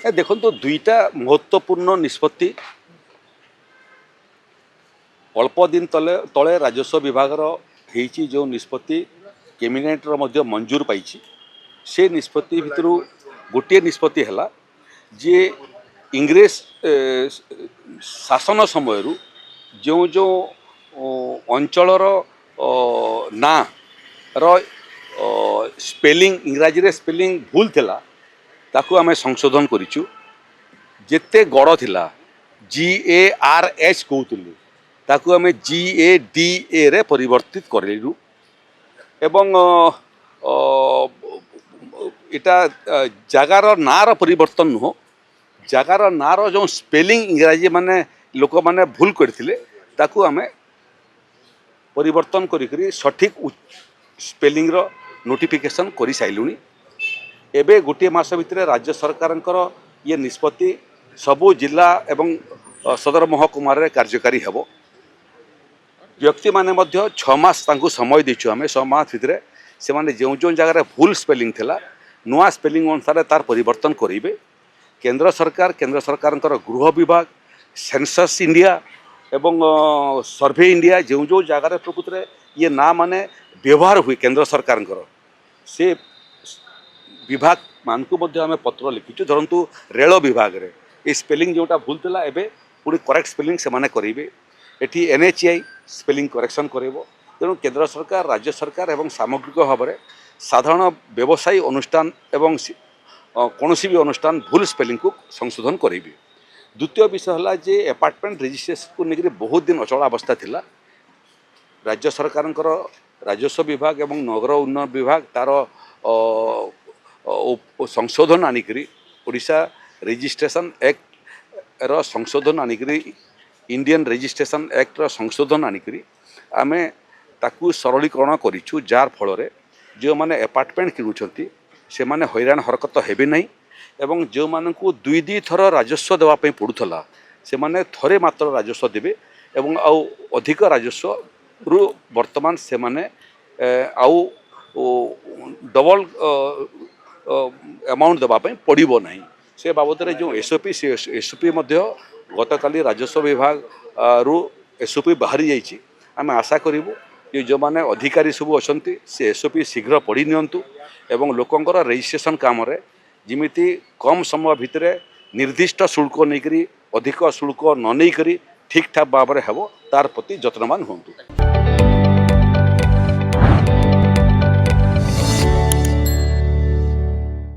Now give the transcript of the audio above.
देखो तो दुईटा महत्वपूर्ण निष्पत्ति अल्प दिन तले तले राजस्व विभाग जो निष्पत्ति कैबिनेट मंजूर पाई से निष्पत्ति भितर गोटे निष्पत्ति है जे इंग्रेज शासन समय जो जो अंचलर ना स्पेलिंग इंग्राजी रे स्पेलिंग भूल थिला ताकू आमे संशोधन करिचु जेते गड़ थिला GARH कहतलु ताकू आमे GADA रे परिवर्तित करेलु एवं इटा जगार नार परिवर्तन नुह जगार नार जो स्पेलिंग इंग्राजी माने लोक माने भूल करथिले ताकू आमे परिवर्तन करी सठिक स्पेलिंग रो नोटिफिकेशन करि साइलुनी एबे गोटे मास भितर राज्य सरकार ये निष्पत्ति सबु जिला एवं सदर महकुमा रे कार्यकारी हेबो व्यक्ति माने मध्य 6 मास तांको समय देछु आमे 6 मास भितर से माने जो जो जगह भूल स्पेलिंग थिला नुआ स्पेलिंग अनुसार तार परिवर्तन करिवे केंद्र सरकार गृह विभाग सेंसस इंडिया एवं सर्वे इंडिया जो जो जगह प्रकृत ये ना माने व्यवहार हुए केंद्र सरकार से विभाग मान को आम पत्र लिखिचु धरतु रेल विभाग रे ये स्पेलिंग जोटा भूल थिला एबे पूरी करेक्ट स्पेलिंग से माने करेंगे एटी NHI स्पेलिंग करेक्शन करेबो तेणु केंद्र सरकार राज्य सरकार एवं सामग्रिक भाव में साधारण व्यवसायी अनुष्ठान एवं कौन भी अनुष्ठान भूल स्पेलिंग को संशोधन करेंगे द्वितीय विषय है जे अपार्टमेंट रजिस्ट्रेशन को लेकर बहुत दिन अचल अवस्था थिला राज्य सरकार राजस्व विभाग एवं नगर उन्नयन विभाग तार संशोधन आनिकरी ओडिशा रजिस्ट्रेशन एक्ट रो संशोधन आनिकरी इंडियन रजिस्ट्रेशन एक्ट रो संशोधन आनिकरी आमे ताकू सरलीकरण करिछु जार फल रे जो माने अपार्टमेंट किनुछंती से माने हैरान हरकत हेबे नहीं एवं जो मानकू दुई दुई थर राजस्व देवा पई पड़ुथला से माने थरे मात्र राजस्व देबे एवं आउ अधिक राजस्व रु वर्तमान से माने आउ डबल अमाउंट देवा पई पड़िबो नहीं से बाबद रे जो SOP से SOP मध्य गतकाली राजस्व विभाग रु SOP बाहरी जाइछि आमे आशा करिवु कि जो माने अधिकारी सब अछंती से SOP शीघ्र पढ़ी नियंतु एवं लोकंकर रजिस्ट्रेशन काम रे जिमिति कम समय भितर निर्दिष्ट शुल्क नहीं करी अधिक शुल्क न नहीं करी ठीक ठाक भाव में हेबो तार प्रति यत्नवान होंतु।